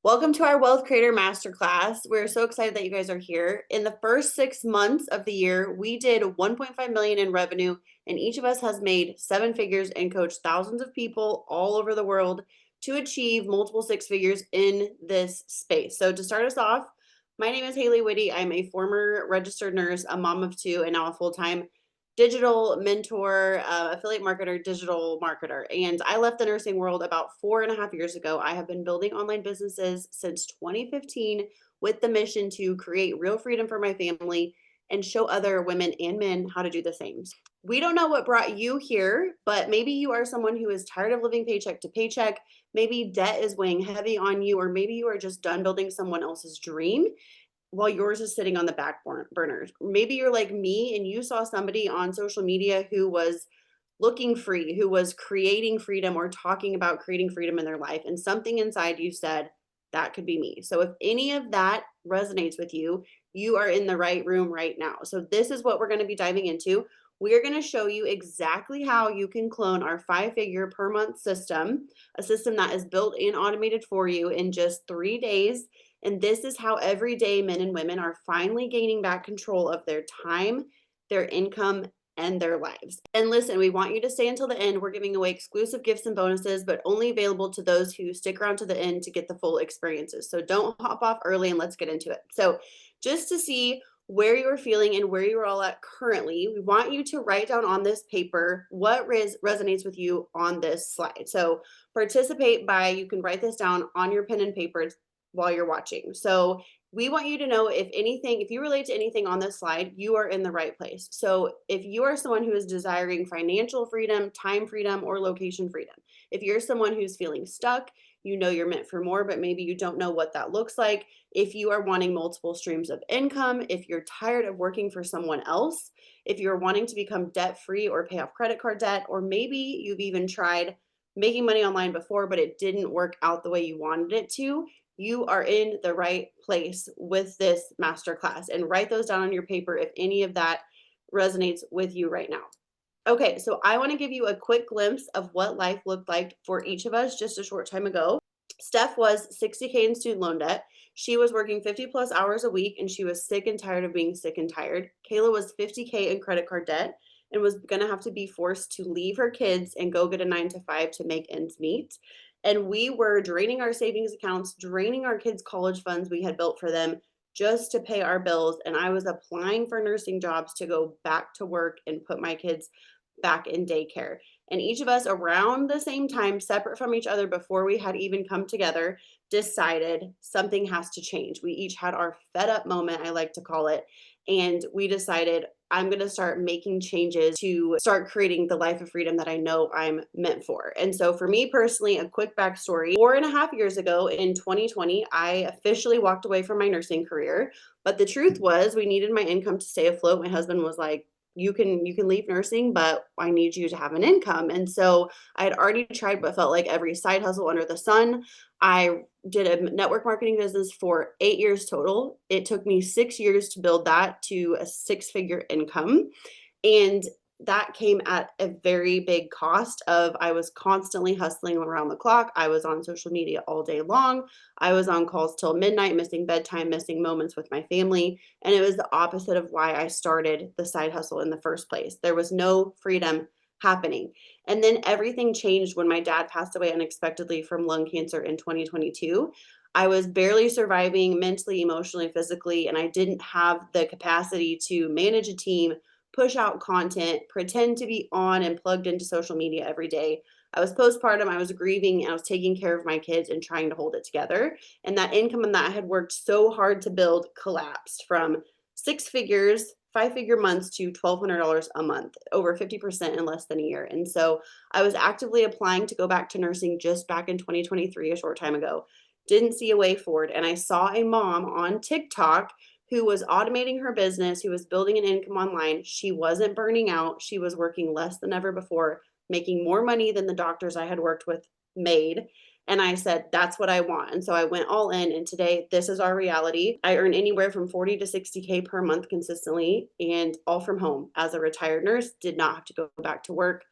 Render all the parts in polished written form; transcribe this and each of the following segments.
Welcome to our Wealth Creator Masterclass. We're so excited that you guys are here. In the first 6 months of the year, we did 1.5 million in revenue, and each of us has made seven figures and coached thousands of people all over the world to achieve multiple six figures in this space. So to start us off, my name is Haley Whitty. I'm a former registered nurse, a mom of two, and now a full-time digital mentor, affiliate marketer, digital marketer. And I left the nursing world about 4.5 years ago. I have been building online businesses since 2015 with the mission to create real freedom for my family and show other women and men how to do the same. We don't know what brought you here, but maybe you are someone who is tired of living paycheck to paycheck. Maybe debt is weighing heavy on you, or maybe you are just done building someone else's dream while yours is sitting on the back burners. Maybe you're like me and you saw somebody on social media who was looking free, who was creating freedom or talking about creating freedom in their life, and something inside you said, that could be me. So if any of that resonates with you, you are in the right room right now. So this is what we're going to be diving into. We're going to show you exactly how you can clone our 5-figure per month system, a system that is built and automated for you in just 3 days. And this is how everyday men and women are finally gaining back control of their time, their income, and their lives. And listen, we want you to stay until the end. We're giving away exclusive gifts and bonuses, but only available to those who stick around to the end to get the full experiences. So don't hop off early and let's get into it. So just to see where you're feeling and where you're all at currently, we want you to write down on this paper what resonates with you on this slide. So participate by, you can write this down on your pen and paper while you're watching. So we want you to know if anything, if you relate to anything on this slide, you are in the right place. So if you are someone who is desiring financial freedom, time freedom, or location freedom, if you're someone who's feeling stuck, you know you're meant for more, but maybe you don't know what that looks like. If you are wanting multiple streams of income, if you're tired of working for someone else, if you're wanting to become debt free or pay off credit card debt, or maybe you've even tried making money online before, but it didn't work out the way you wanted it to, you are in the right place with this masterclass. And write those down on your paper if any of that resonates with you right now. Okay, so I want to give you a quick glimpse of what life looked like for each of us just a short time ago. Steph was 60K in student loan debt. She was working 50 plus hours a week and she was sick and tired of being sick and tired. Kayla was 50K in credit card debt and was going to have to be forced to leave her kids and go get a 9 to 5 to make ends meet. And we were draining our savings accounts, draining our kids' college funds we had built for them just to pay our bills. And I was applying for nursing jobs to go back to work and put my kids back in daycare. And each of us around the same time, separate from each other before we had even come together, decided something has to change. We each had our fed up moment, I like to call it. And we decided, I'm going to start making changes to start creating the life of freedom that I know I'm meant for. And so for me personally, a quick backstory, 4.5 years ago in 2020, I officially walked away from my nursing career. But the truth was we needed my income to stay afloat. My husband was like, you can leave nursing, but I need you to have an income. And so I had already tried what felt like every side hustle under the sun. I did a network marketing business for 8 years total. It took me 6 years to build that to a 6-figure income. And that came at a very big cost of I was constantly hustling around the clock. I was on social media all day long. I was on calls till midnight, missing bedtime, missing moments with my family. And it was the opposite of why I started the side hustle in the first place. There was no freedom happening. And then everything changed when my dad passed away unexpectedly from lung cancer in 2022. I was barely surviving mentally, emotionally, physically, and I didn't have the capacity to manage a team, push out content, pretend to be on and plugged into social media every day. I was postpartum, I was grieving, and I was taking care of my kids and trying to hold it together. And that income that I had worked so hard to build collapsed from 6 figures, 5-figure months to $1,200 a month, over 50% in less than a year. And so I was actively applying to go back to nursing just back in 2023, a short time ago. Didn't see a way forward. And I saw a mom on TikTok who was automating her business, who was building an income online. She wasn't burning out. She was working less than ever before, making more money than the doctors I had worked with made. And I said, that's what I want. And so I went all in. And today, this is our reality. I earn anywhere from 40 to 60K per month consistently, and all from home. As a retired nurse, did not have to go back to work,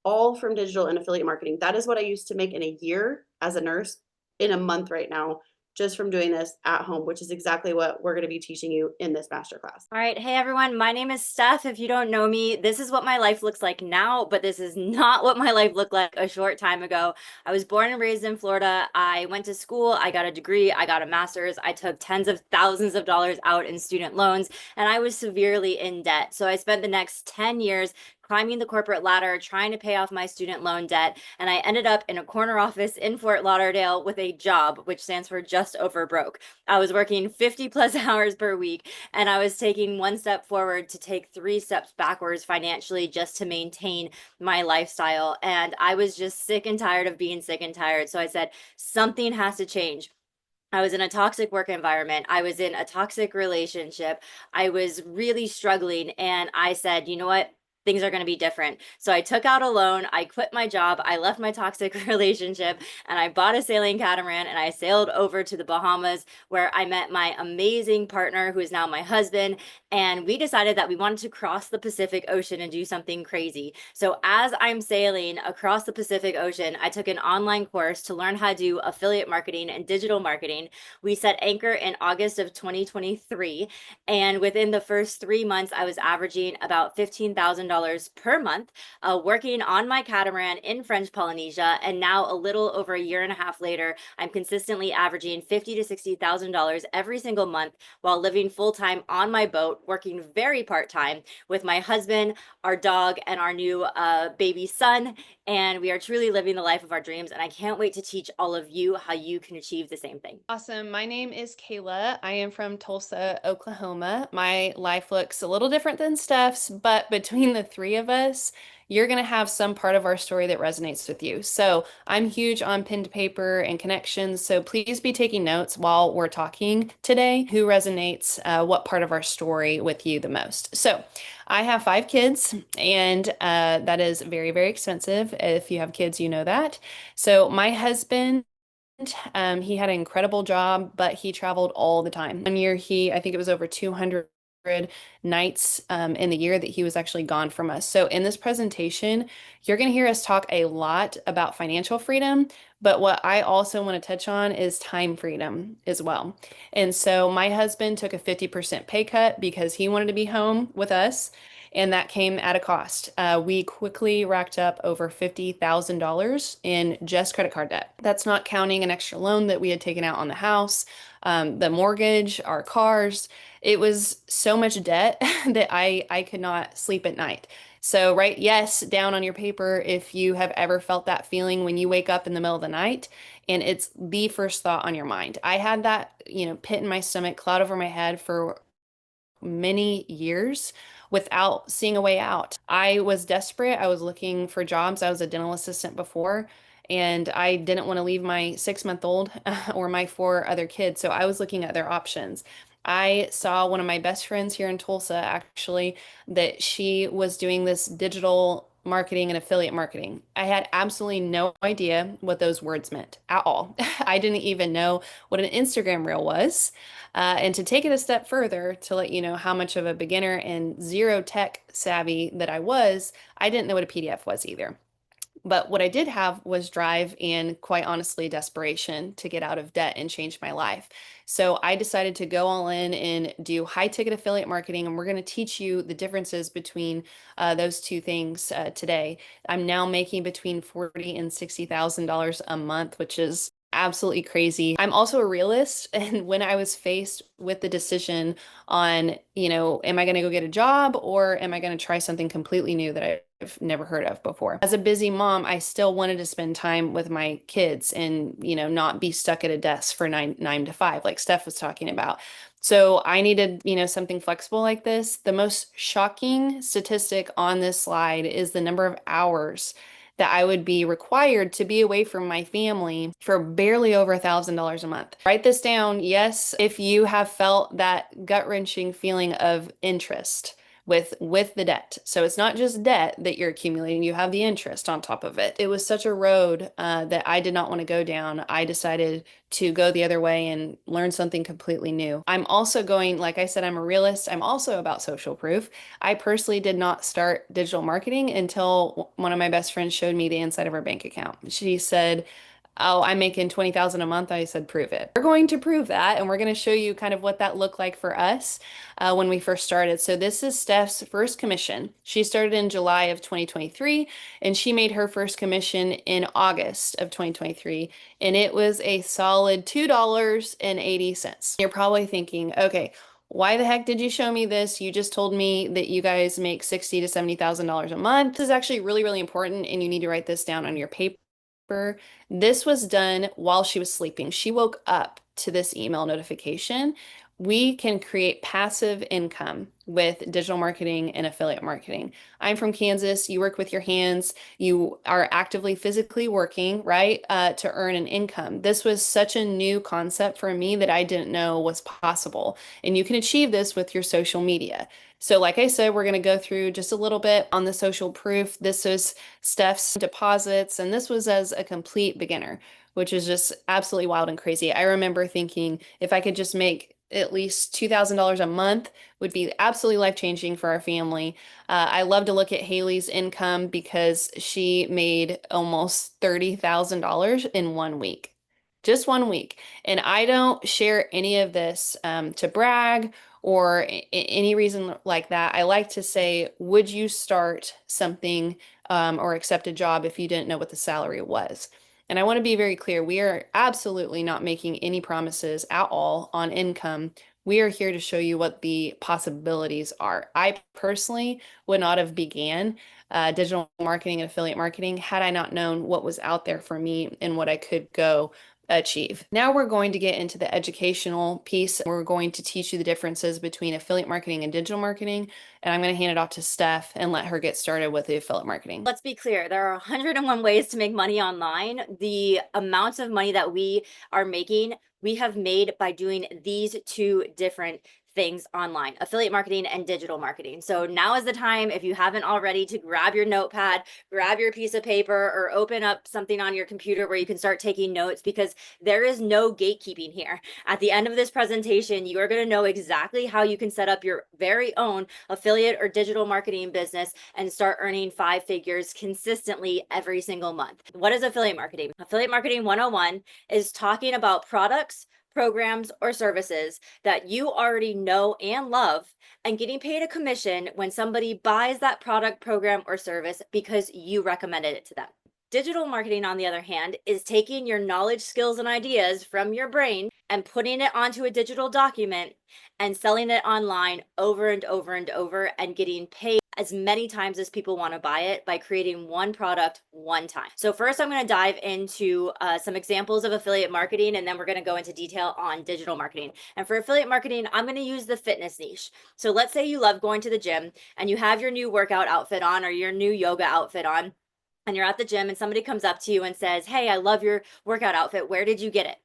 all from digital and affiliate marketing. That is what I used to make in a year as a nurse in a month right now, just from doing this at home, which is exactly what we're going to be teaching you in this masterclass. All right. Hey, everyone. My name is Steph. If you don't know me, this is what my life looks like now, but this is not what my life looked like a short time ago. I was born and raised in Florida. I went to school. I got a degree. I got a master's. I took tens of thousands of dollars out in student loans, and I was severely in debt. So I spent the next 10 years climbing the corporate ladder, trying to pay off my student loan debt. And I ended up in a corner office in Fort Lauderdale with a job, which stands for just over broke. I was working 50 plus hours per week, and I was taking one step forward to take three steps backwards financially just to maintain my lifestyle. And I was just sick and tired of being sick and tired. So I said, something has to change. I was in a toxic work environment. I was in a toxic relationship. I was really struggling. And I said, you know what? Things are going to be different. So I took out a loan. I quit my job. I left my toxic relationship and I bought a sailing catamaran and I sailed over to the Bahamas where I met my amazing partner who is now my husband. And we decided that we wanted to cross the Pacific Ocean and do something crazy. So as I'm sailing across the Pacific Ocean, I took an online course to learn how to do affiliate marketing and digital marketing. We set anchor in August of 2023. And within the first 3 months, I was averaging about $15,000 per month, working on my catamaran in French Polynesia. And now, a little over a year and a half later, I'm consistently averaging $50,000 to $60,000 every single month while living full time on my boat, working very part time with my husband, our dog, and our new baby son. And we are truly living the life of our dreams. And I can't wait to teach all of you how you can achieve the same thing. Awesome. My name is Kayla. I am from Tulsa, Oklahoma. My life looks a little different than Steph's, but between the three of us, you're going to have some part of our story that resonates with you. So I'm huge on pen to paper and connections. So please be taking notes while we're talking today. Who resonates, what part of our story with you the most? So I have 5 kids, and that is very, very expensive. If you have kids, you know that. So my husband, he had an incredible job, but he traveled all the time. One year, I think it was over 200 nights in the year that he was actually gone from us. So in this presentation, you're going to hear us talk a lot about financial freedom, but what I also want to touch on is time freedom as well. And so my husband took a 50% pay cut because he wanted to be home with us. And that came at a cost. We quickly racked up over $50,000 in just credit card debt. That's not counting an extra loan that we had taken out on the house, the mortgage, our cars. It was so much debt that I could not sleep at night. So write yes down on your paper if you have ever felt that feeling when you wake up in the middle of the night and it's the first thought on your mind. I had that, pit in my stomach, cloud over my head for many years without seeing a way out. I was desperate. I was looking for jobs. I was a dental assistant before, and I didn't want to leave my 6-month-old or my 4 other kids. So I was looking at their options. I saw one of my best friends here in Tulsa, actually, that she was doing this digital marketing and affiliate marketing. I had absolutely no idea what those words meant at all. I didn't even know what an Instagram reel was. And to take it a step further, to let you know how much of a beginner and zero tech savvy that I was, I didn't know what a PDF was either. But what I did have was drive and, quite honestly, desperation to get out of debt and change my life. So I decided to go all in and do high ticket affiliate marketing. And we're going to teach you the differences between those two things today. I'm now making between $40,000 and $60,000 a month, which is absolutely crazy. I'm also a realist. And when I was faced with the decision on, am I going to go get a job or am I going to try something completely new that I've never heard of before? As a busy mom, I still wanted to spend time with my kids and, not be stuck at a desk for nine to five, like Steph was talking about. So I needed, something flexible like this. The most shocking statistic on this slide is the number of hours that I would be required to be away from my family for barely over $1,000 a month. Write this down, yes, if you have felt that gut-wrenching feeling of interest with the debt. So it's not just debt that you're accumulating, you have the interest on top of it. It was such a road that I did not want to go down. I decided to go the other way and learn something completely new. I'm also going, like I said, I'm a realist. I'm also about social proof. I personally did not start digital marketing until one of my best friends showed me the inside of her bank account. She said, oh, I'm making 20,000 a month. I said, prove it. We're going to prove that, and we're going to show you kind of what that looked like for us when we first started. So this is Steph's first commission. She started in July of 2023, and she made her first commission in August of 2023, and it was a solid $2.80. You're probably thinking, okay, why the heck did you show me this? You just told me that you guys make $60,000 to $70,000 a month. This is actually really, really important, and you need to write this down on your paper. This was done while she was sleeping. She woke up to this email notification. We can create passive income with digital marketing and affiliate marketing. I'm from Kansas. You work with your hands. You are actively physically working, right, to earn an income. This was such a new concept for me that I didn't know was possible. And you can achieve this with your social media. So like I said, we're going to go through just a little bit on the social proof. This is Steph's deposits, and this was as a complete beginner, which is just absolutely wild and crazy. I remember thinking if I could just make at least $2,000 a month would be absolutely life-changing for our family. I love to look at Haley's income because she made almost $30,000 in 1 week. Just 1 week. And I don't share any of this to brag or any reason like that. I like to say, would you start something or accept a job if you didn't know what the salary was? And I want to be very clear, we are absolutely not making any promises at all on income. We are here to show you what the possibilities are. I personally would not have began digital marketing and affiliate marketing had I not known what was out there for me and what I could go achieve. Now we're going to get into the educational piece. We're going to teach you the differences between affiliate marketing and digital marketing. And I'm going to hand it off to Steph and let her get started with the affiliate marketing. Let's be clear, there are 101 ways to make money online. The amounts of money that we are making, we have made by doing these two different things online: affiliate marketing and digital marketing. So now is the time, if you haven't already, to grab your notepad, grab your piece of paper, or open up something on your computer where you can start taking notes, because there is no gatekeeping here. At the end of this presentation, you are going to know exactly how you can set up your very own affiliate or digital marketing business and start earning 5 figures consistently every single month. What is affiliate marketing? Affiliate marketing 101 is talking about products, programs, or services that you already know and love, and getting paid a commission when somebody buys that product, program, or service because you recommended it to them. Digital marketing, on the other hand, is taking your knowledge, skills, and ideas from your brain and putting it onto a digital document and selling it online over and over and over, and getting paid as many times as people want to buy it by creating one product one time. So first, I'm going to dive into some examples of affiliate marketing, and then we're going to go into detail on digital marketing. And for affiliate marketing, I'm going to use the fitness niche. So let's say you love going to the gym and you have your new workout outfit on, or your new yoga outfit on, and you're at the gym and somebody comes up to you and says, "Hey, I love your workout outfit. Where did you get it?"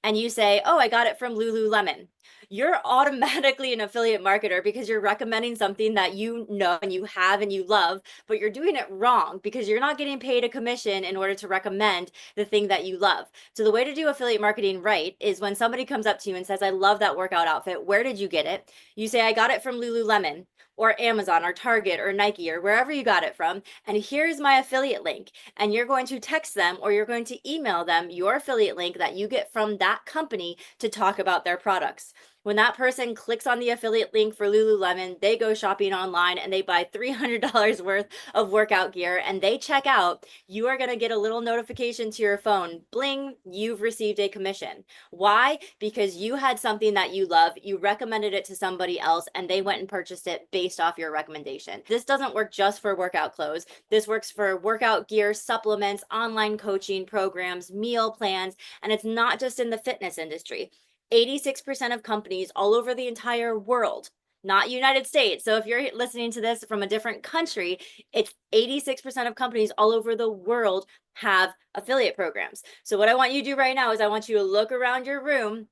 And you say, "Oh, I got it from Lululemon." You're automatically an affiliate marketer because you're recommending something that you know and you have and you love, but you're doing it wrong because you're not getting paid a commission in order to recommend the thing that you love. So the way to do affiliate marketing right is when somebody comes up to you and says, "I love that workout outfit. Where did you get it?" You say, "I got it from Lululemon or Amazon or Target or Nike or wherever you got it from. And here's my affiliate link." And you're going to text them or you're going to email them your affiliate link that you get from that company to talk about their products. When that person clicks on the affiliate link for Lululemon, they go shopping online and they buy $300 worth of workout gear and they check out, you are going to get a little notification to your phone. Bling, you've received a commission. Why? Because you had something that you love, you recommended it to somebody else, and they went and purchased it based off your recommendation. This doesn't work just for workout clothes. This works for workout gear, supplements, online coaching programs, meal plans, and it's not just in the fitness industry. 86% of companies all over the entire world, not United States. So if you're listening to this from a different country, it's 86% of companies all over the world have affiliate programs. So what I want you to do right now is I want you to look around your room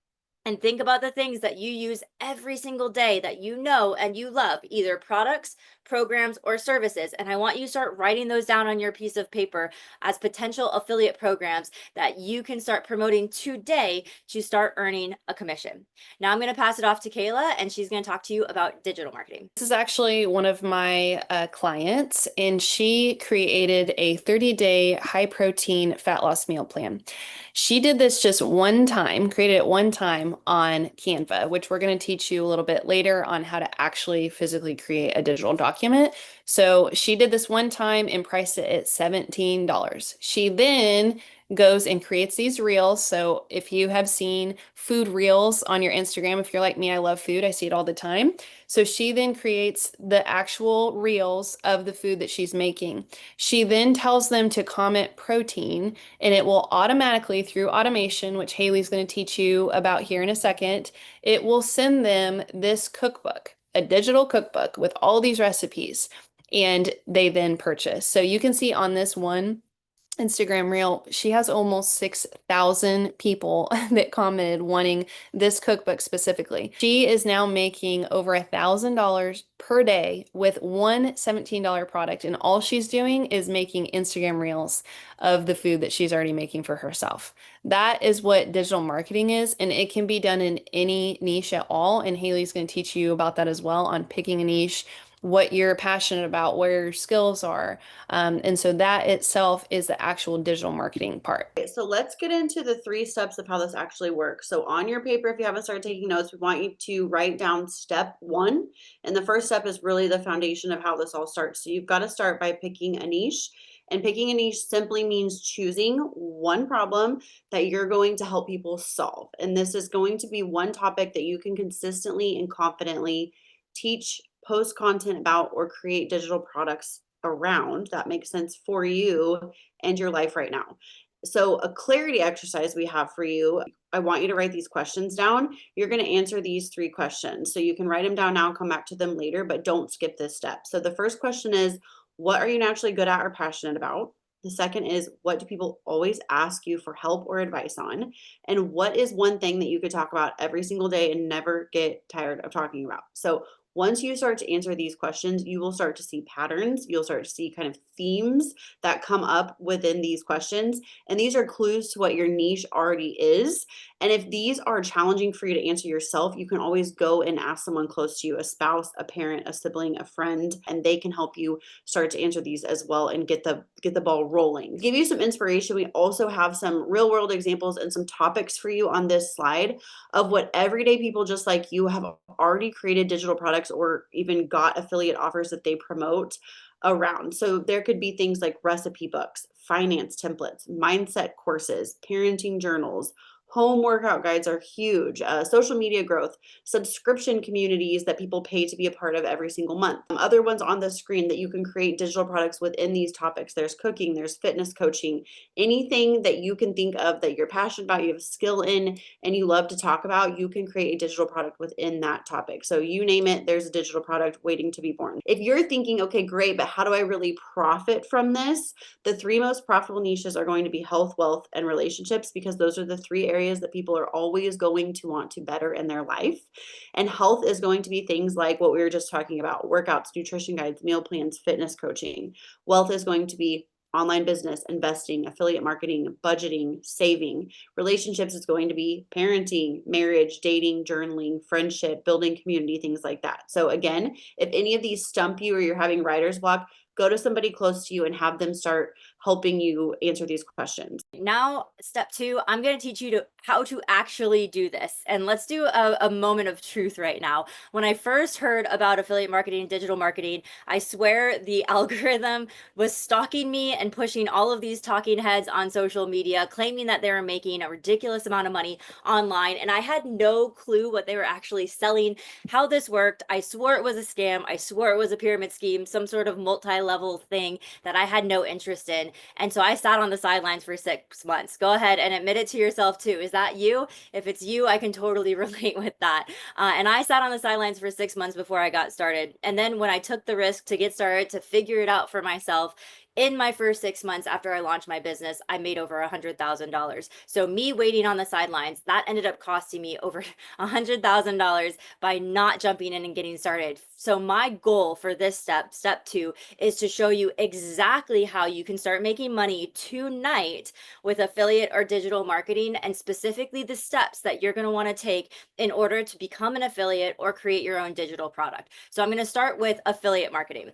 and think about the things that you use every single day that you know and you love, either products, programs, or services. And I want you to start writing those down on your piece of paper as potential affiliate programs that you can start promoting today to start earning a commission. Now I'm going to pass it off to Kayla, and she's going to talk to you about digital marketing. This is actually one of my clients, and she created a 30-day high protein fat loss meal plan. She did this just one time, created it one time on Canva, which we're going to teach you a little bit later on how to actually physically create a digital document. So she did this one time and priced it at $17. She then goes and creates these reels. So if you have seen food reels on your Instagram, if you're like me, I love food, I see it all the time. So she then creates the actual reels of the food that she's making. She then tells them to comment protein, and it will automatically, through automation, which Haley's going to teach you about here in a second, it will send them this cookbook, a digital cookbook with all these recipes, and they then purchase. So you can see on this one Instagram reel, she has almost 6,000 people that commented wanting this cookbook specifically. She is now making over $1,000 per day with one $17 product, and all she's doing is making Instagram reels of the food that she's already making for herself. That is what digital marketing is, and it can be done in any niche at all. And Haley's going to teach you about that as well, on picking a niche, what you're passionate about, where your skills are. And so that itself is the actual digital marketing part. Okay, so let's get into the 3 steps of how this actually works. So on your paper, if you haven't started taking notes, we want you to write down step 1. And the first step is really the foundation of how this all starts. So you've got to start by picking a niche. And picking a niche simply means choosing one problem that you're going to help people solve. And this is going to be one topic that you can consistently and confidently teach, post content about, or create digital products around that makes sense for you and your life right now. So a clarity exercise we have for you, I want you to write these questions down. You're going to answer these 3 questions. So you can write them down now, come back to them later, but don't skip this step. So the first question is, what are you naturally good at or passionate about? The second is, what do people always ask you for help or advice on? And what is one thing that you could talk about every single day and never get tired of talking about? So once you start to answer these questions, you will start to see patterns. You'll start to see kind of themes that come up within these questions. And these are clues to what your niche already is. And if these are challenging for you to answer yourself, you can always go and ask someone close to you, a spouse, a parent, a sibling, a friend, and they can help you start to answer these as well and get the ball rolling. To give you some inspiration, we also have some real world examples and some topics for you on this slide of what everyday people just like you have already created digital products or even got affiliate offers that they promote around. So there could be things like recipe books, finance templates, mindset courses, parenting journals. Home workout guides are huge. Social media growth, subscription communities that people pay to be a part of every single month. Other ones on the screen that you can create digital products within these topics. There's cooking, there's fitness coaching, anything that you can think of that you're passionate about, you have skill in, and you love to talk about, you can create a digital product within that topic. So you name it, there's a digital product waiting to be born. If you're thinking, okay, great, but how do I really profit from this? The 3 most profitable niches are going to be health, wealth, and relationships, because those are the 3 areas that people are always going to want to better in their life. And health is going to be things like what we were just talking about: workouts, nutrition guides, meal plans, fitness coaching. Wealth is going to be online business, investing, affiliate marketing, budgeting, saving. Relationships is going to be parenting, marriage, dating, journaling, friendship, building community, things like that. So again, if any of these stump you or you're having writer's block, go to somebody close to you and have them start helping you answer these questions. Now, step 2, I'm going to teach you how to actually do this. And let's do a moment of truth right now. When I first heard about affiliate marketing and digital marketing, I swear the algorithm was stalking me and pushing all of these talking heads on social media, claiming that they were making a ridiculous amount of money online. And I had no clue what they were actually selling, how this worked. I swore it was a scam. I swore it was a pyramid scheme, some sort of multi-level thing that I had no interest in. And so I sat on the sidelines for 6 months. Go ahead and admit it to yourself too. Is that you? If it's you, I can totally relate with that. And I sat on the sidelines for 6 months before I got started. And then when I took the risk to get started, to figure it out for myself, in my first 6 months after I launched my business, I made over $100,000. So me waiting on the sidelines, that ended up costing me over $100,000 by not jumping in and getting started. So my goal for this step 2, is to show you exactly how you can start making money tonight with affiliate or digital marketing, and specifically the steps that you're going to want to take in order to become an affiliate or create your own digital product. So I'm going to start with affiliate marketing.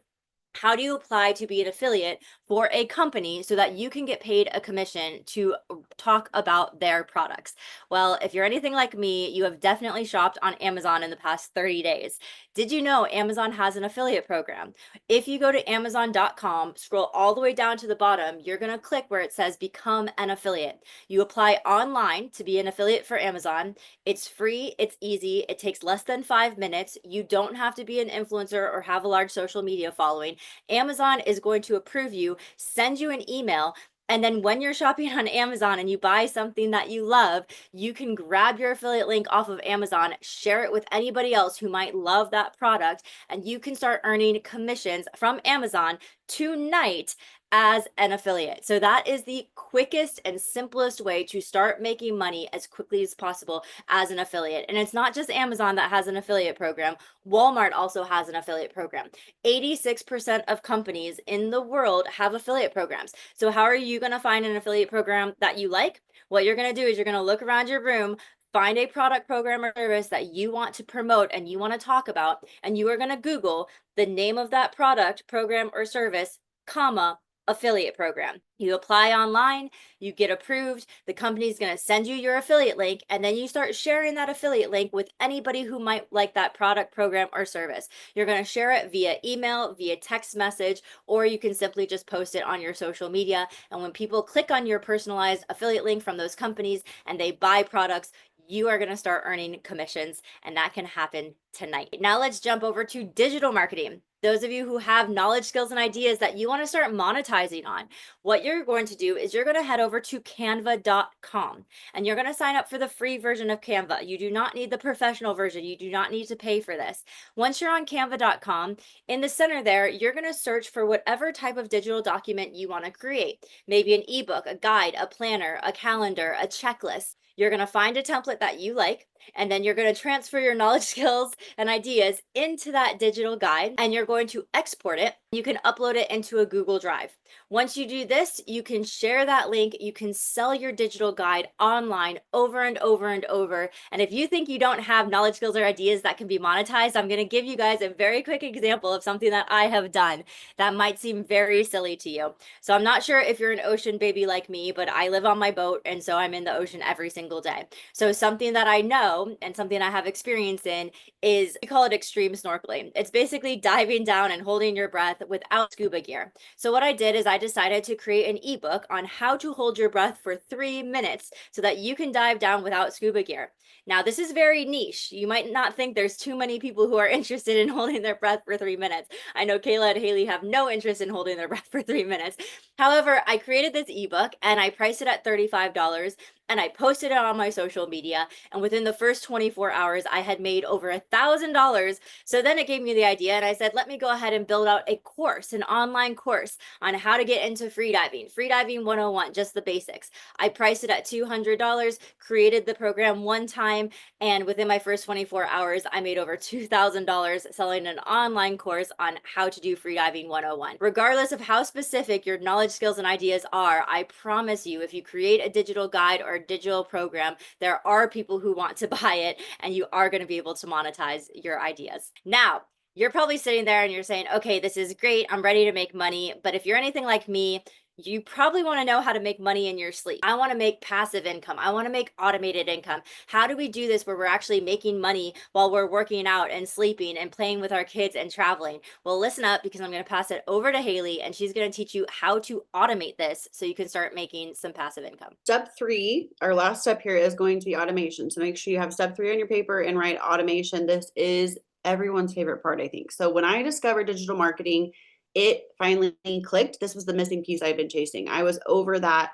How do you apply to be an affiliate for a company so that you can get paid a commission to talk about their products? Well, if you're anything like me, you have definitely shopped on Amazon in the past 30 days. Did you know Amazon has an affiliate program? If you go to Amazon.com, scroll all the way down to the bottom, you're going to click where it says become an affiliate. You apply online to be an affiliate for Amazon. It's free, it's easy, it takes less than 5 minutes. You don't have to be an influencer or have a large social media following. Amazon is going to approve you, send you an email, and then when you're shopping on Amazon and you buy something that you love, you can grab your affiliate link off of Amazon, share it with anybody else who might love that product, and you can start earning commissions from Amazon tonight as an affiliate. So that is the quickest and simplest way to start making money as quickly as possible as an affiliate. And it's not just Amazon that has an affiliate program. Walmart also has an affiliate program. 86% of companies in the world have affiliate programs. So how are you going to find an affiliate program that you like? What you're going to do is you're going to look around your room, find a product, program, or service that you want to promote and you want to talk about, and you are going to Google the name of that product, program, or service, comma, affiliate program. You apply online, you get approved, the company is going to send you your affiliate link, and then you start sharing that affiliate link with anybody who might like that product, program, or service. You're going to share it via email, via text message, or you can simply just post it on your social media. And when people click on your personalized affiliate link from those companies and they buy products, you are going to start earning commissions, and that can happen tonight. Now let's jump over to digital marketing. Those of you who have knowledge, skills, and ideas that you want to start monetizing on, what you're going to do is you're going to head over to canva.com and you're going to sign up for the free version of Canva. You do not need the professional version. You do not need to pay for this. Once you're on canva.com, in the center there, you're going to search for whatever type of digital document you want to create. Maybe an ebook, a guide, a planner, a calendar, a checklist. You're going to find a template that you like, and then you're going to transfer your knowledge, skills, and ideas into that digital guide, and you're going to export it. You can upload it into a Google Drive. Once you do this, you can share that link. You can sell your digital guide online over and over and over. And if you think you don't have knowledge, skills, or ideas that can be monetized, I'm going to give you guys a very quick example of something that I have done that might seem very silly to you. So I'm not sure if you're an ocean baby like me, but I live on my boat, and so I'm in the ocean every single day. So something that I know and something I have experience in is, we call it extreme snorkeling. It's basically diving down and holding your breath without scuba gear. So what I did is I decided to create an ebook on how to hold your breath for 3 minutes so that you can dive down without scuba gear. Now, this is very niche. You might not think there's too many people who are interested in holding their breath for 3 minutes. I know Kayla and Haley have no interest in holding their breath for 3 minutes. However, I created this ebook and I priced it at $35 and I posted it on my social media. And within the first 24 hours, I had made over $1,000. So then it gave me the idea and I said, let me go ahead and build out a course, an online course on how to get into freediving 101, just the basics. I priced it at $200, created the program one time, and within my first 24 hours, I made over $2,000 selling an online course on how to do freediving 101. Regardless of how specific your knowledge, skills, and ideas are, I promise you, if you create a digital guide or a digital program, there are people who want to buy it, and you are going to be able to monetize your ideas. Now, you're probably sitting there and you're saying, okay, this is great, I'm ready to make money. But if you're anything like me, you probably want to know how to make money in your sleep. I want to make passive income. I want to make automated income. How do we do this where we're actually making money while we're working out and sleeping and playing with our kids and traveling? Well, listen up, because I'm going to pass it over to Haley and she's going to teach you how to automate this so you can start making some passive income. Step 3, our last step here, is going to be automation. So make sure you have step 3 on your paper and write automation. This is everyone's favorite part, I think. So when I discovered digital marketing, it finally clicked. This was the missing piece I've been chasing. I was over that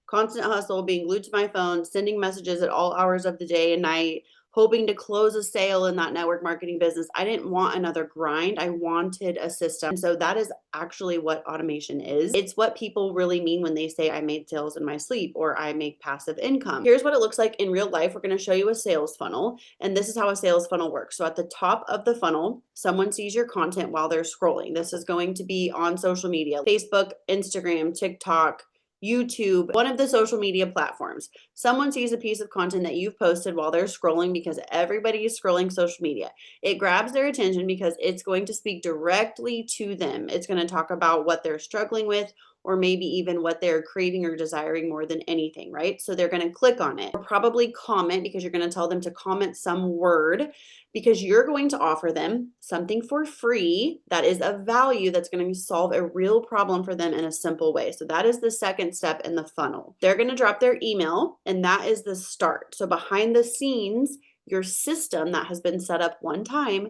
constant hustle, being glued to my phone, sending messages at all hours of the day and night, hoping to close a sale in that network marketing business. I didn't want another grind. I wanted a system. And so that is actually what automation is. It's what people really mean when they say I made sales in my sleep or I make passive income. Here's what it looks like in real life. We're going to show you a sales funnel, and this is how a sales funnel works. So at the top of the funnel, someone sees your content while they're scrolling. This is going to be on social media, Facebook, Instagram, TikTok, YouTube, one of the social media platforms. Someone sees a piece of content that you've posted while they're scrolling, because everybody is scrolling social media. It grabs their attention because it's going to speak directly to them. It's going to talk about what they're struggling with, or maybe even what they're craving or desiring more than anything, right? So they're going to click on it, or probably comment, because you're going to tell them to comment some word, because you're going to offer them something for free that is of value, that's going to solve a real problem for them in a simple way. So that is the second step in the funnel. They're going to drop their email, and that is the start. So behind the scenes, your system that has been set up one time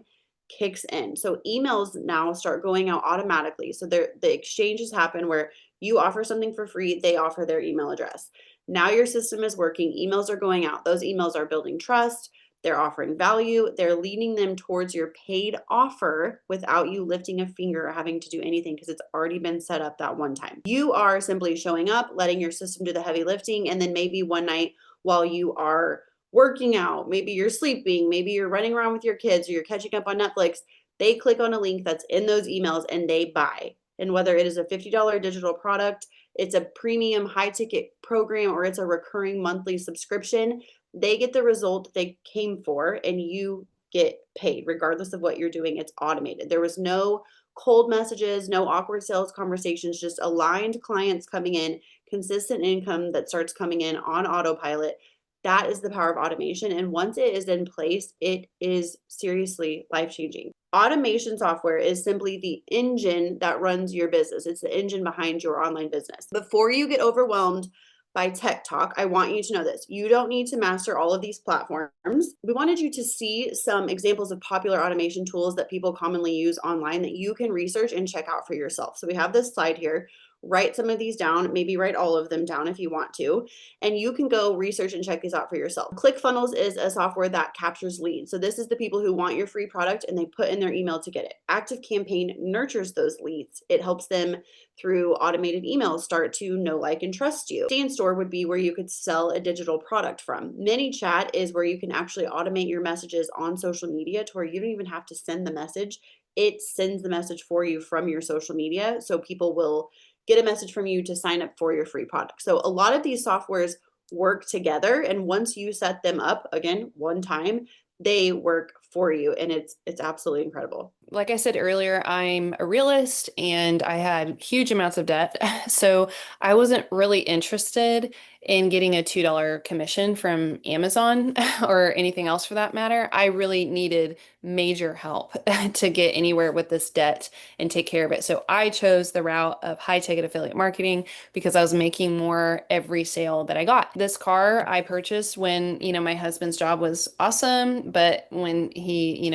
kicks in. So emails now start going out automatically. So the exchanges happen where you offer something for free, they offer their email address. Now your system is working, emails are going out. Those emails are building trust, they're offering value, they're leading them towards your paid offer without you lifting a finger or having to do anything, because it's already been set up that one time. You are simply showing up, letting your system do the heavy lifting, and then maybe one night while you are working out, maybe you're sleeping, maybe you're running around with your kids, or you're catching up on Netflix, they click on a link that's in those emails and they buy. And whether it is a $50 digital product, it's a premium high ticket program, or it's a recurring monthly subscription, they get the result they came for, and you get paid regardless of what you're doing. It's automated. There was no cold messages, no awkward sales conversations, just aligned clients coming in, consistent income that starts coming in on autopilot. That is the power of automation. And once it is in place, it is seriously life-changing. Automation software is simply the engine that runs your business. It's the engine behind your online business. Before you get overwhelmed by tech talk, I want you to know this. You don't need to master all of these platforms. We wanted you to see some examples of popular automation tools that people commonly use online that you can research and check out for yourself. So we have this slide here. Write some of these down, maybe write all of them down if you want to, and you can go research and check these out for yourself. ClickFunnels is a software that captures leads. So this is the people who want your free product and they put in their email to get it. ActiveCampaign nurtures those leads. It helps them through automated emails start to know, like, and trust you. StandStore would be where you could sell a digital product from. ManyChat is where you can actually automate your messages on social media to where you don't even have to send the message. It sends the message for you from your social media. So people will get a message from you to sign up for your free product. So a lot of these softwares work together, and once you set them up, again, one time, they work for you, and it's absolutely incredible. Like I said earlier, I'm a realist and I had huge amounts of debt. So I wasn't really interested in getting a $2 commission from Amazon or anything else for that matter. I really needed major help to get anywhere with this debt and take care of it. So I chose the route of high ticket affiliate marketing because I was making more every sale that I got. This car I purchased when, my husband's job was awesome, but when he,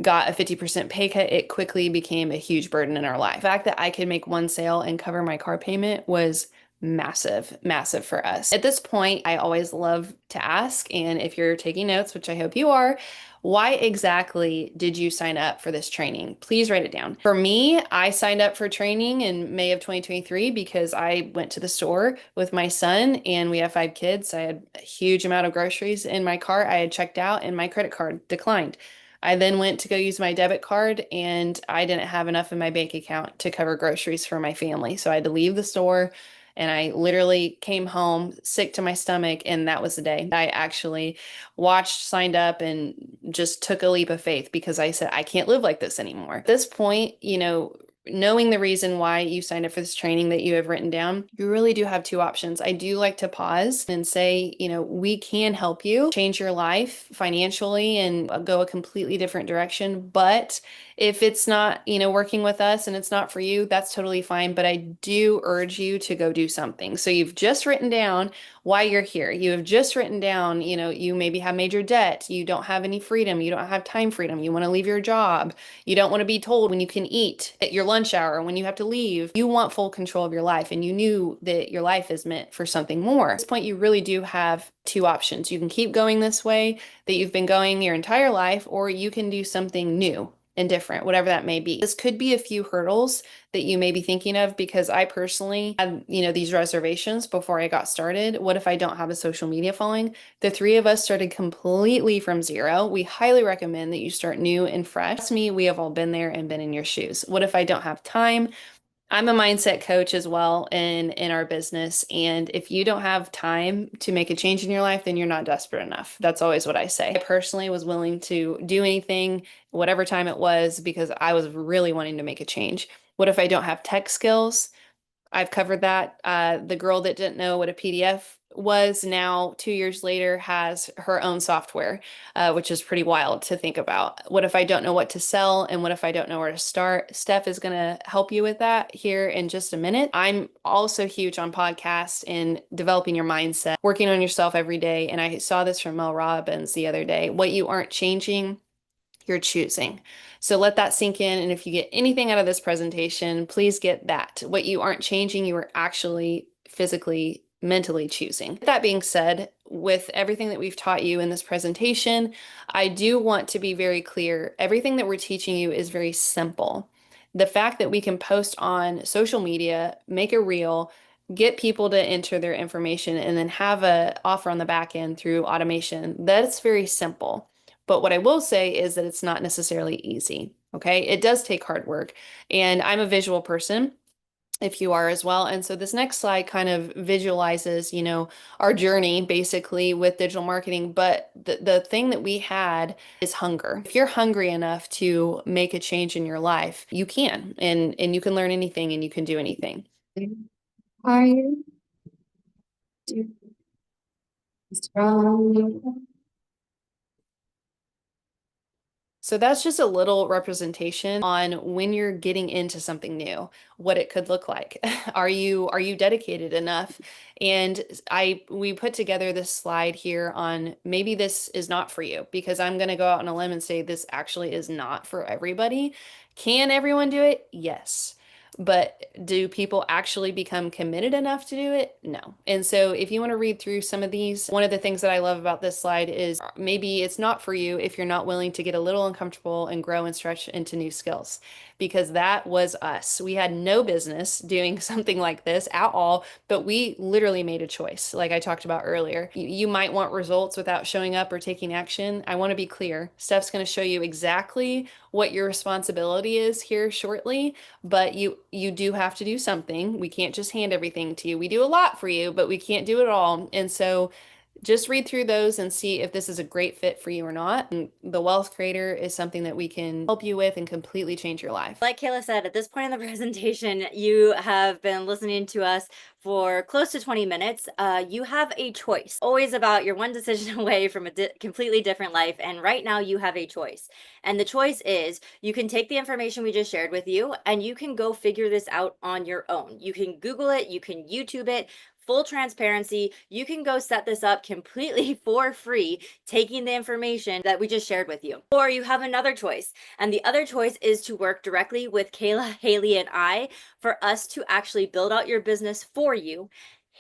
got a 50% pay cut, it quickly became a huge burden in our life. The fact that I could make one sale and cover my car payment was massive, massive for us. At this point, I always love to ask, and if you're taking notes, which I hope you are, why exactly did you sign up for this training? Please write it down. For me, I signed up for training in May of 2023 because I went to the store with my son and we have 5 kids. I had a huge amount of groceries in my cart. I had checked out and my credit card declined. I then went to go use my debit card and I didn't have enough in my bank account to cover groceries for my family. So I had to leave the store and I literally came home sick to my stomach, and that was the day I actually watched, signed up, and just took a leap of faith because I said, I can't live like this anymore. At this point, knowing the reason why you signed up for this training that you have written down, you really do have 2 options. I do like to pause and say, we can help you change your life financially and go a completely different direction. But if it's not, working with us and it's not for you, that's totally fine. But I do urge you to go do something. So you've just written down why you're here. You have just written down, you maybe have major debt. You don't have any freedom. You don't have time freedom. You want to leave your job. You don't want to be told when you can eat at your lunch lunch hour, when you have to leave. You want full control of your life, and you knew that your life is meant for something more. At this point, you really do have two options. You can keep going this way that you've been going your entire life, or you can do something new and different, whatever that may be. This could be a few hurdles that you may be thinking of, because I personally had, these reservations before I got started. What if I don't have a social media following? The three of us started completely from zero. We highly recommend that you start new and fresh. Trust me, we have all been there and been in your shoes. What if I don't have time? I'm a mindset coach as well in our business. And if you don't have time to make a change in your life, then you're not desperate enough. That's always what I say. I personally was willing to do anything, whatever time it was, because I was really wanting to make a change. What if I don't have tech skills? I've covered that. The girl that didn't know what a PDF was now 2 years later has her own software, which is pretty wild to think about. What if I don't know what to sell, and what if I don't know where to start? Steph is going to help you with that here in just a minute. I'm also huge on podcasts and developing your mindset, working on yourself every day. And I saw this from Mel Robbins the other day. What you aren't changing, you're choosing. So let that sink in. And if you get anything out of this presentation, please get that. What you aren't changing, you are actually physically, mentally choosing. That being said, with everything that we've taught you in this presentation, I do want to be very clear. Everything that we're teaching you is very simple. The fact that we can post on social media, make a reel, get people to enter their information, and then have a offer on the back end through automation, that's very simple. But what I will say is that it's not necessarily easy. Okay. It does take hard work. And I'm a visual person, if you are as well. And so this next slide kind of visualizes, our journey basically with digital marketing. But the thing that we had is hunger. If you're hungry enough to make a change in your life, you can, and you can learn anything, and you can do anything. Are you strong? So that's just a little representation on when you're getting into something new, what it could look like. Are you dedicated enough? And we put together this slide here on maybe this is not for you, because I'm going to go out on a limb and say this actually is not for everybody. Can everyone do it? Yes. But do people actually become committed enough to do it? No. And so if you want to read through some of these, one of the things that I love about this slide is maybe it's not for you if you're not willing to get a little uncomfortable and grow and stretch into new skills, because that was us. We had no business doing something like this at all, but we literally made a choice. Like I talked about earlier, you might want results without showing up or taking action. I want to be clear. Steph's going to show you exactly what your responsibility is here shortly, but you do have to do something. We can't just hand everything to you. We do a lot for you, but we can't do it all. And so just read through those and see if this is a great fit for you or not. And the Wealth Creator is something that we can help you with and completely change your life. Like Kayla said, at this point in the presentation, you have been listening to us for close to 20 minutes. You have a choice. Always about you're one decision away from a completely different life. And right now you have a choice. And the choice is you can take the information we just shared with you and you can go figure this out on your own. You can Google it, you can YouTube it. Full transparency, you can go set this up completely for free, taking the information that we just shared with you. Or you have another choice, and the other choice is to work directly with Kayla, Haley, and I for us to actually build out your business for you,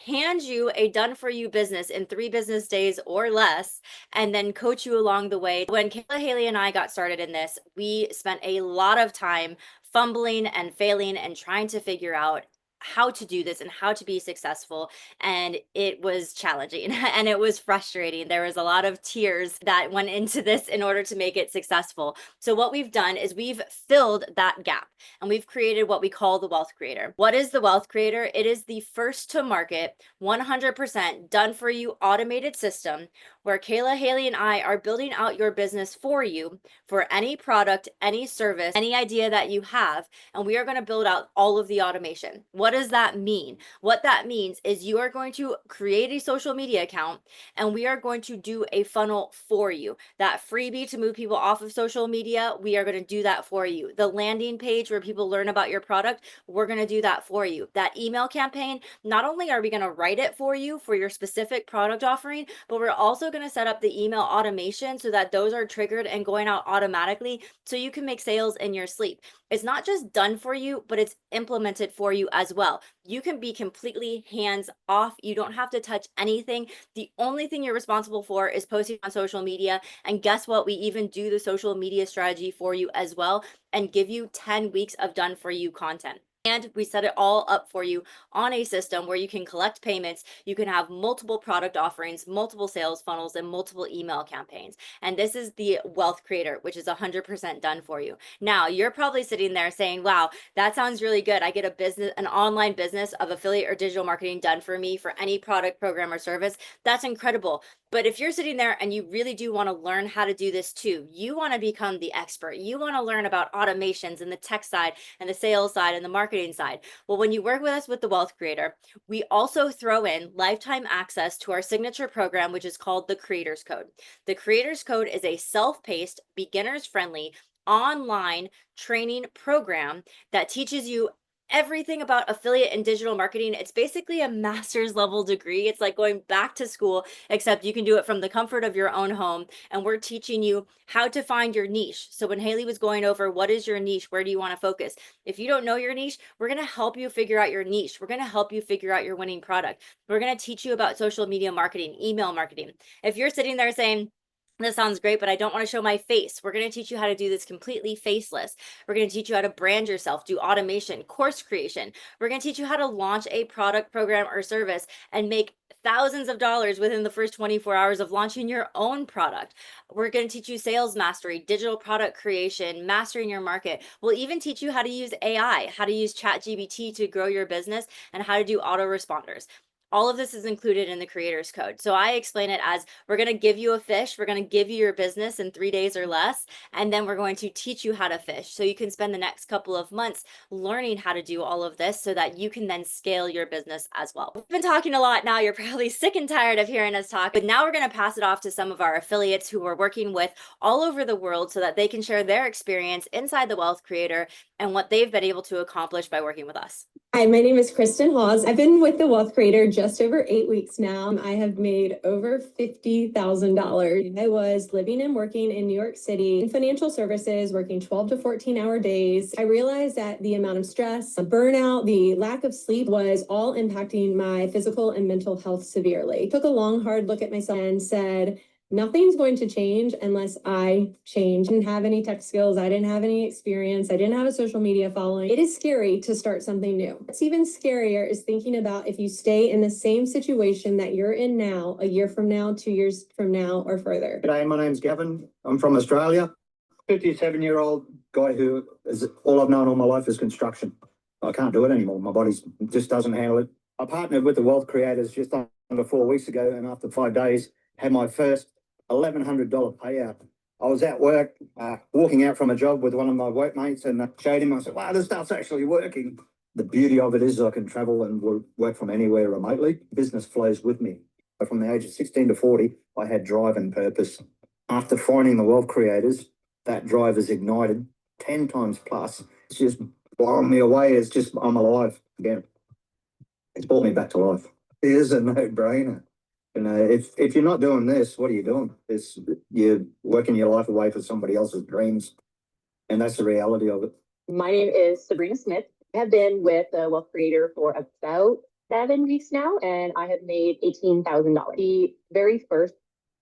hand you a done for you business in 3 business days or less, and then coach you along the way. When Kayla, Haley, and I got started in this, we spent a lot of time fumbling and failing and trying to figure out how to do this and how to be successful. And it was challenging and it was frustrating. There was a lot of tears that went into this in order to make it successful. So what we've done is we've filled that gap and we've created what we call the Wealth Creator. What is the Wealth Creator? It is the first to market, 100% done for you automated system where Kayla, Haley, and I are building out your business for you for any product, any service, any idea that you have. And we are going to build out all of the automation. What does that mean? What that means is you are going to create a social media account and we are going to do a funnel for you. That freebie to move people off of social media, we are going to do that for you. The landing page where people learn about your product, we're going to do that for you. That email campaign, not only are we going to write it for you for your specific product offering, but we're also also going to set up the email automation so that those are triggered and going out automatically so you can make sales in your sleep. It's not just done for you, but it's implemented for you as well. You can be completely hands off. You don't have to touch anything. The only thing you're responsible for is posting on social media. And guess what? We even do the social media strategy for you as well and give you 10 weeks of done for you content. And we set it all up for you on a system where you can collect payments, you can have multiple product offerings, multiple sales funnels, and multiple email campaigns. And this is the Wealth Creator, which is 100% done for you. Now, you're probably sitting there saying, wow, that sounds really good. I get a business, an online business of affiliate or digital marketing done for me for any product, program, or service. That's incredible. But if you're sitting there and you really do want to learn how to do this too, you want to become the expert, you want to learn about automations and the tech side and the sales side and the marketing side. Well, when you work with us with the Wealth Creator, we also throw in lifetime access to our signature program, which is called the Creators Code. The Creators Code is a self-paced, beginners-friendly, online training program that teaches you everything about affiliate and digital marketing. It's basically a master's level degree. It's like going back to school, except you can do it from the comfort of your own home. And we're teaching you how to find your niche. So when Haley was going over what is your niche, where do you want to focus? If you don't know your niche, we're going to help you figure out your niche. We're going to help you figure out your winning product. We're going to teach you about social media marketing, email marketing. If you're sitting there saying, this sounds great, but I don't want to show my face, we're going to teach you how to do this completely faceless. We're going to teach you how to brand yourself, do automation, course creation. We're going to teach you how to launch a product, program, or service and make thousands of dollars within the first 24 hours of launching your own product. We're going to teach you sales mastery, digital product creation, mastering your market. We'll even teach you how to use AI, how to use ChatGPT to grow your business, and how to do autoresponders. All of this is included in the Creators Code. So I explain it as we're going to give you a fish, we're going to give you your business in 3 days or less, and then we're going to teach you how to fish. So you can spend the next couple of months learning how to do all of this so that you can then scale your business as well. We've been talking a lot now. You're probably sick and tired of hearing us talk, but now we're going to pass it off to some of our affiliates who we're working with all over the world so that they can share their experience inside the Wealth Creator and what they've been able to accomplish by working with us. Hi, my name is Kristen Hawes. I've been with the Wealth Creator just over 8 weeks now. I have made over $50,000. I was living and working in New York City in financial services, working 12 to 14-hour days. I realized that the amount of stress, the burnout, the lack of sleep was all impacting my physical and mental health severely. I took a long, hard look at myself and said, nothing's going to change unless I change. I didn't have any tech skills. I didn't have any experience. I didn't have a social media following. It is scary to start something new. What's even scarier is thinking about if you stay in the same situation that you're in now, a year from now, 2 years from now, or further. G'day, my name's Gavin. I'm from Australia. 57-year-old guy who is all I've known all my life is construction. I can't do it anymore. My body just doesn't handle it. I partnered with the Wealth Creators just under 4 weeks ago, and after 5 days, had my first $1,100 payout. I was at work, walking out from a job with one of my workmates, and I showed him. I said, wow, this stuff's actually working. The beauty of it is I can travel and work from anywhere remotely. Business flows with me. But from the age of 16 to 40, I had drive and purpose. After finding the Wealth Creators, that drive is ignited 10 times plus. It's just blowing me away. It's just, I'm alive again. It's brought me back to life. It is a no-brainer. You know, if you're not doing this, what are you doing? You're working your life away for somebody else's dreams. And that's the reality of it. My name is Sabrina Smith. I have been with the Wealth Creator for about 7 weeks now, and I have made $18,000. The very first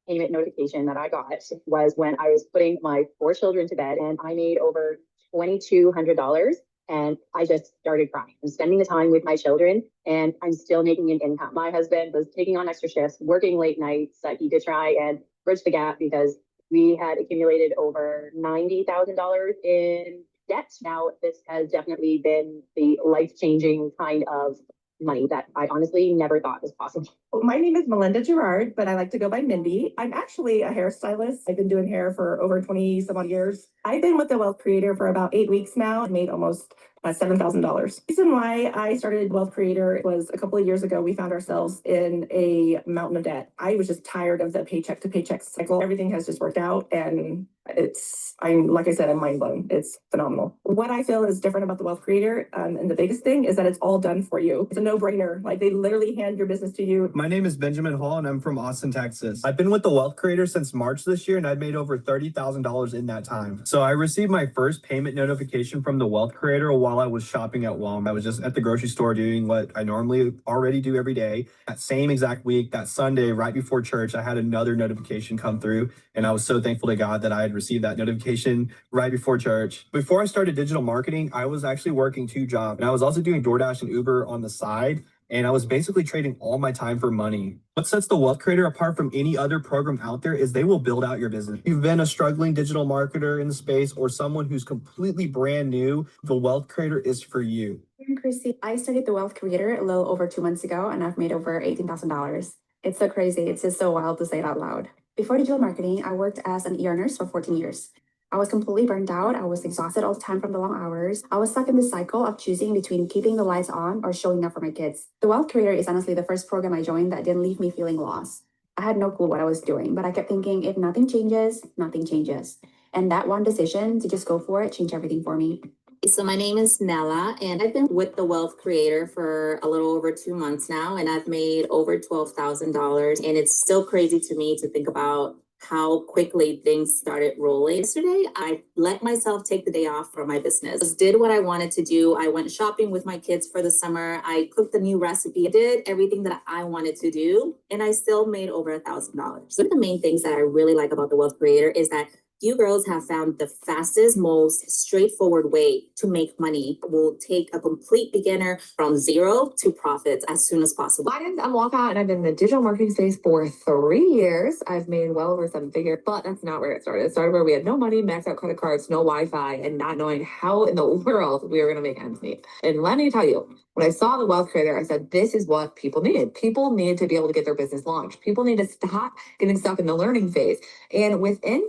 payment notification that I got was when I was putting my 4 children to bed, and I made over $2,200. And I just started crying. I'm spending the time with my children, and I'm still making an income. My husband was taking on extra shifts, working late nights that he could try and bridge the gap because we had accumulated over $90,000 in debt. Now, this has definitely been the life-changing kind of money that I honestly never thought was possible. My name is Melinda Gerard, but I like to go by Mindy. I'm actually a hairstylist. I've been doing hair for over 20 some odd years. I've been with the Wealth Creator for about 8 weeks now. I made almost $7,000. Reason why I started Wealth Creator was a couple of years ago. We found ourselves in a mountain of debt. I was just tired of the paycheck to paycheck cycle. Everything has just worked out, and like I said, I'm mind blown. It's phenomenal. What I feel is different about the Wealth Creator, and the biggest thing is that it's all done for you. It's a no brainer. Like, they literally hand your business to you. My name is Benjamin Hall, and I'm from Austin, Texas. I've been with the Wealth Creator since March this year, and I've made over $30,000 in that time. So I received my first payment notification from the Wealth Creator while I was shopping at Walmart. I was just at the grocery store doing what I normally already do every day. That same exact week, that Sunday, right before church, I had another notification come through, and I was so thankful to God that I had received that notification right before church. Before I started digital marketing, I was actually working 2 jobs, and I was also doing DoorDash and Uber on the side. And I was basically trading all my time for money. What sets the Wealth Creator apart from any other program out there is they will build out your business. If you've been a struggling digital marketer in the space or someone who's completely brand new, the Wealth Creator is for you. I'm Chrissy. I started the Wealth Creator a little over 2 months ago, and I've made over $18,000. It's so crazy. It's just so wild to say it out loud. Before digital marketing, I worked as an ER nurse for 14 years. I was completely burned out. I was exhausted all the time from the long hours. I was stuck in this cycle of choosing between keeping the lights on or showing up for my kids. The Wealth Creator is honestly the first program I joined that didn't leave me feeling lost. I had no clue what I was doing, but I kept thinking, if nothing changes, nothing changes. And that one decision to just go for it changed everything for me. So my name is Nella, and I've been with the Wealth Creator for a little over 2 months now, and I've made over $12,000. And it's still crazy to me to think about how quickly things started rolling. Yesterday, I let myself take the day off from my business. Just did what I wanted to do. I went shopping with my kids for the summer. I cooked a new recipe. I did everything that I wanted to do, and I still made over $1,000. One of the main things that I really like about the Wealth Creator is that you girls have found the fastest, most straightforward way to make money. We'll take a complete beginner from zero to profits as soon as possible. My name's Amwaka, and I've been in the digital marketing space for 3 years. I've made well over 7 figures, but that's not where it started. It started where we had no money, maxed out credit cards, no Wi-Fi, and not knowing how in the world we were going to make ends meet. And let me tell you, when I saw the Wealth Creator, I said, this is what people need. People need to be able to get their business launched. People need to stop getting stuck in the learning phase. And within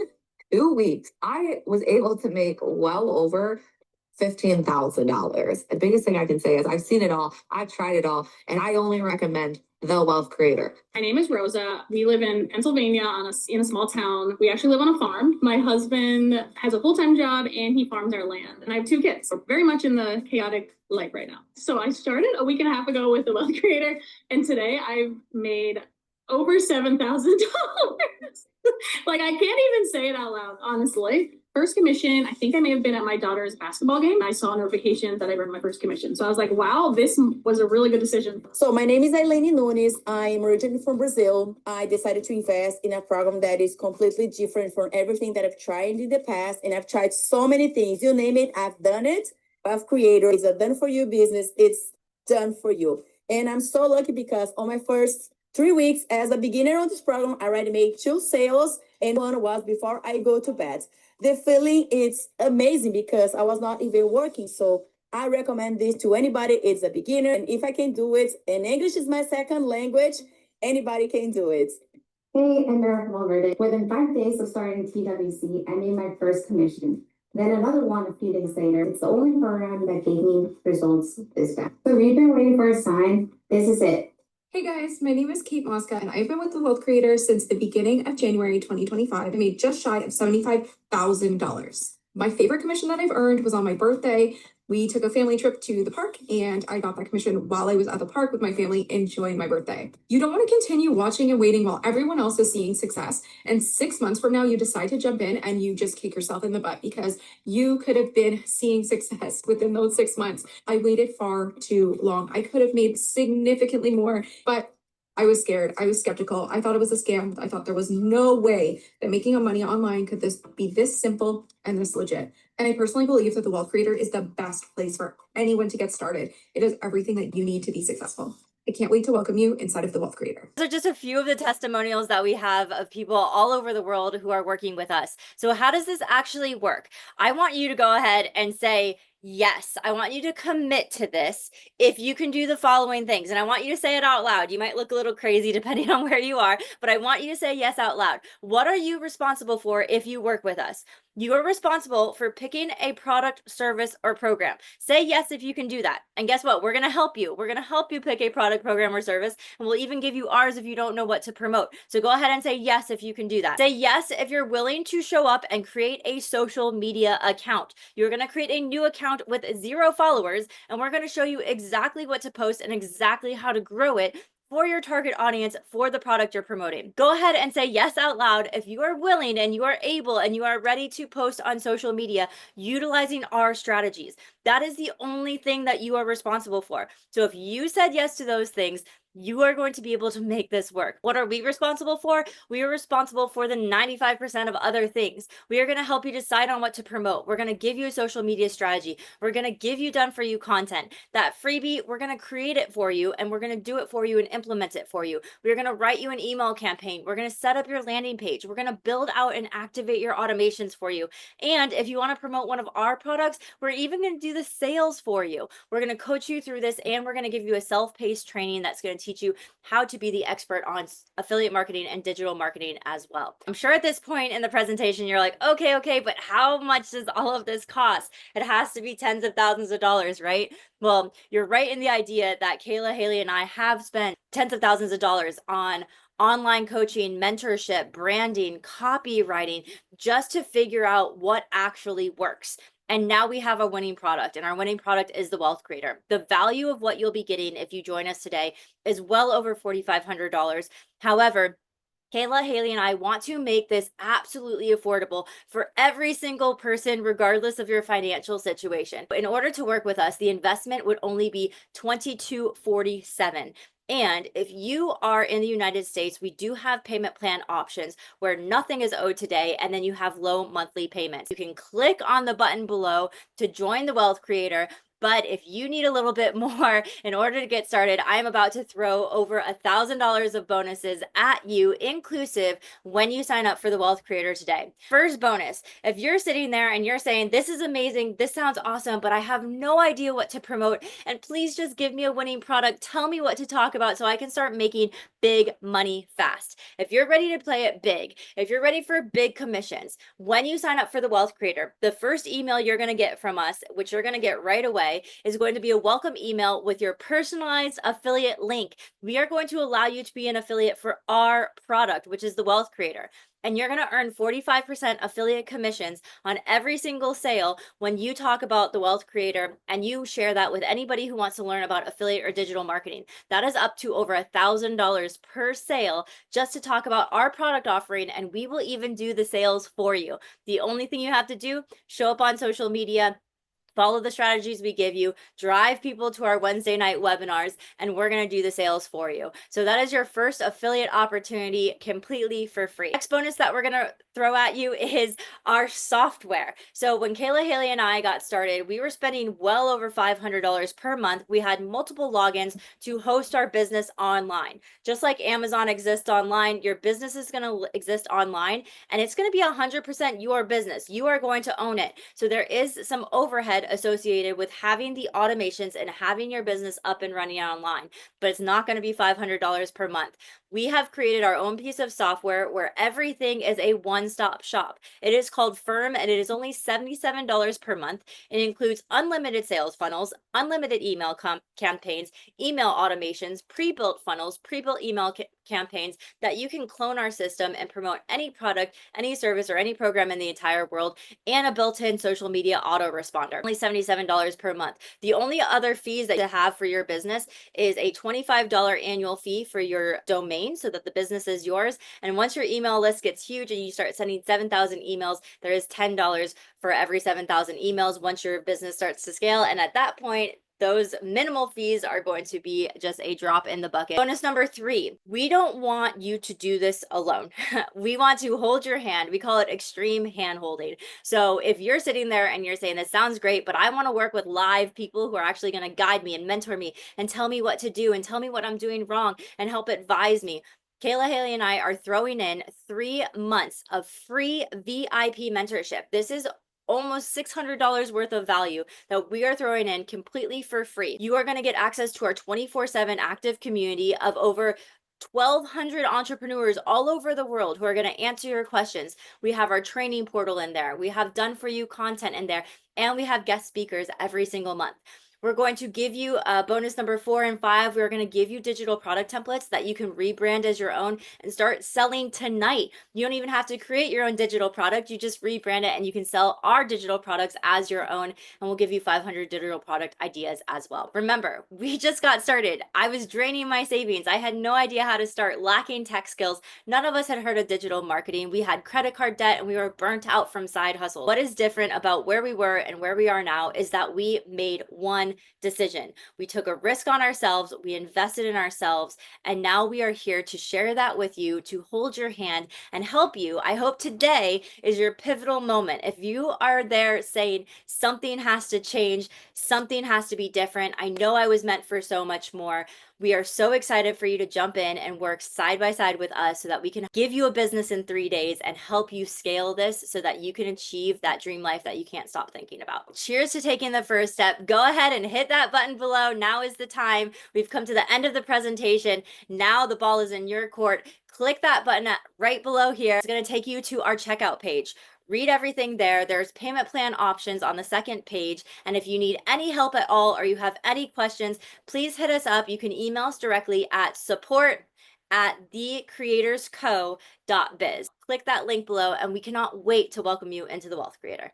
2 weeks, I was able to make well over $15,000. The biggest thing I can say is I've seen it all, I've tried it all, and I only recommend the Wealth Creator. My name is Rosa. We live in Pennsylvania in a small town. We actually live on a farm. My husband has a full-time job and he farms our land. And I have 2 kids. So very much in the chaotic life right now. So I started a week and a half ago with the Wealth Creator, and today I've made over $7,000. Like, I can't even say it out loud, honestly. First commission, I think I may have been at my daughter's basketball game. I saw a notification that I earned my first commission. So I was like, wow, this was a really good decision. So my name is Ailene Nunes. I'm originally from Brazil. I decided to invest in a program that is completely different from everything that I've tried in the past. And I've tried so many things. You name it, I've done it. Wealth Creator is a done for you business. It's done for you. And I'm so lucky because on my first 3 weeks as a beginner on this program, I already made 2 sales, and one was before I go to bed. The feeling is amazing because I was not even working. So I recommend this to anybody. It's a beginner. And if I can do it, and English is my second language, anybody can do it. Hey, I'm Eric Rader. Within 5 days of starting TWC, I made my first commission. Then another one a few days later. It's the only program that gave me results this fast. So if you've been waiting for a sign, this is it. Hey guys, my name is Kate Mosca, and I've been with the Wealth Creator since the beginning of January 2025. I made just shy of $75,000. My favorite commission that I've earned was on my birthday. We took a family trip to the park, and I got that commission while I was at the park with my family enjoying my birthday. You don't want to continue watching and waiting while everyone else is seeing success, and 6 months from now, you decide to jump in and you just kick yourself in the butt because you could have been seeing success within those 6 months. I waited far too long. I could have made significantly more, but I was scared. I was skeptical. I thought it was a scam. I thought there was no way that making money online could be this simple and this legit. And I personally believe that the Wealth Creator is the best place for anyone to get started. It is everything that you need to be successful. I can't wait to welcome you inside of the Wealth Creator. Those are just a few of the testimonials that we have of people all over the world who are working with us. So how does this actually work? I want you to go ahead and say, Yes, I want you to commit to this if you can do the following things. And I want you to say it out loud. You might look a little crazy depending on where you are, but I want you to say yes out loud. What are you responsible for if you work with us? You are responsible for picking a product, service, or program. Say yes if you can do that. And guess what? We're going to help you. We're going to help you pick a product, program, or service. And we'll even give you ours if you don't know what to promote. So go ahead and say yes if you can do that. Say yes if you're willing to show up and create a social media account. You're going to create a new account with 0 followers, and we're going to show you exactly what to post and exactly how to grow it for your target audience for the product you're promoting. Go ahead and say yes out loud if you are willing and you are able and you are ready to post on social media utilizing our strategies. That is the only thing that you are responsible for. So if you said yes to those things, you are going to be able to make this work. What are we responsible for? We are responsible for the 95% of other things. We are going to help you decide on what to promote. We're going to give you a social media strategy. We're going to give you done for you content. That freebie, we're going to create it for you, and we're going to do it for you and implement it for you. We're going to write you an email campaign. We're going to set up your landing page. We're going to build out and activate your automations for you. And if you want to promote one of our products, we're even going to do the sales for you. We're going to coach you through this, and we're going to give you a self-paced training that's going to teach you how to be the expert on affiliate marketing and digital marketing as well. I'm sure at this point in the presentation, you're like, okay, but how much does all of this cost? It has to be tens of thousands of dollars, right? Well, you're right in the idea that Kayla, Haley, and I have spent tens of thousands of dollars on online coaching, mentorship, branding, copywriting, just to figure out what actually works. And now we have a winning product, and our winning product is the Wealth Creator. The value of what you'll be getting if you join us today is well over $4,500. However, Kayla, Haley, and I want to make this absolutely affordable for every single person, regardless of your financial situation. In order to work with us, the investment would only be $22.47. And if you are in the United States, we do have payment plan options where nothing is owed today, and then you have low monthly payments. You can click on the button below to join the Wealth Creator. But if you need a little bit more in order to get started, I'm about to throw over $1,000 of bonuses at you, inclusive, when you sign up for the Wealth Creator today. First bonus, if you're sitting there and you're saying, this is amazing, this sounds awesome, but I have no idea what to promote, and please just give me a winning product, tell me what to talk about so I can start making big money fast. If you're ready to play it big, if you're ready for big commissions, when you sign up for the Wealth Creator, the first email you're going to get from us, which you're going to get right away, is going to be a welcome email with your personalized affiliate link. We are going to allow you to be an affiliate for our product, which is the Wealth Creator. And you're going to earn 45% affiliate commissions on every single sale when you talk about the Wealth Creator and you share that with anybody who wants to learn about affiliate or digital marketing. That is up to over $1,000 per sale just to talk about our product offering, and we will even do the sales for you. The only thing you have to do, show up on social media, follow the strategies we give you, drive people to our Wednesday night webinars, and we're going to do the sales for you. So that is your first affiliate opportunity completely for free. Next bonus that we're going to throw at you is our software. So when Kayla, Haley, and I got started, we were spending well over $500 per month. We had multiple logins to host our business online. Just like Amazon exists online, your business is going to exist online, and it's going to be 100% your business. You are going to own it. So there is some overhead associated with having the automations and having your business up and running online, but it's not going to be $500 per month. We have created our own piece of software where everything is a one-stop shop. It is called Firm, and it is only $77 per month. It includes unlimited sales funnels, unlimited email campaigns, email automations, pre-built funnels, pre-built email campaigns that you can clone our system and promote any product, any service, or any program in the entire world, and a built-in social media autoresponder. Only $77 per month. The only other fees that you have for your business is a $25 annual fee for your domain so that the business is yours. And once your email list gets huge and you start sending 7,000 emails, there is $10 for every 7,000 emails once your business starts to scale. And at that point, those minimal fees are going to be just a drop in the bucket. Bonus number 3, we don't want you to do this alone. We want to hold your hand. We call it extreme hand holding. So if you're sitting there and you're saying, this sounds great, but I want to work with live people who are actually going to guide me and mentor me and tell me what to do and tell me what I'm doing wrong and help advise me, Kayla, Haley, and I are throwing in 3 months of free VIP mentorship. This is almost $600 worth of value that we are throwing in completely for free. You are going to get access to our 24/7 active community of over 1,200 entrepreneurs all over the world who are going to answer your questions. We have our training portal in there. We have done for you content in there, and we have guest speakers every single month. We're going to give you bonus number 4 and 5. We're going to give you digital product templates that you can rebrand as your own and start selling tonight. You don't even have to create your own digital product. You just rebrand it and you can sell our digital products as your own. And we'll give you 500 digital product ideas as well. Remember, we just got started. I was draining my savings. I had no idea how to start, lacking tech skills. None of us had heard of digital marketing. We had credit card debt and we were burnt out from side hustle. What is different about where we were and where we are now is that we made one decision. We took a risk on ourselves, we invested in ourselves, and now we are here to share that with you, to hold your hand and help you. I hope today is your pivotal moment. If you are there saying something has to change, something has to be different, I know I was meant for so much more. We are so excited for you to jump in and work side by side with us so that we can give you a business in 3 days and help you scale this so that you can achieve that dream life that you can't stop thinking about. Cheers to taking the first step. Go ahead and hit that button below. Now is the time. We've come to the end of the presentation. Now the ball is in your court. Click that button right below here. It's going to take you to our checkout page. Read everything there. There's payment plan options on the second page. And if you need any help at all or you have any questions, please hit us up. You can email us directly at support@thecreatorsco.biz. Click that link below and we cannot wait to welcome you into the Wealth Creator.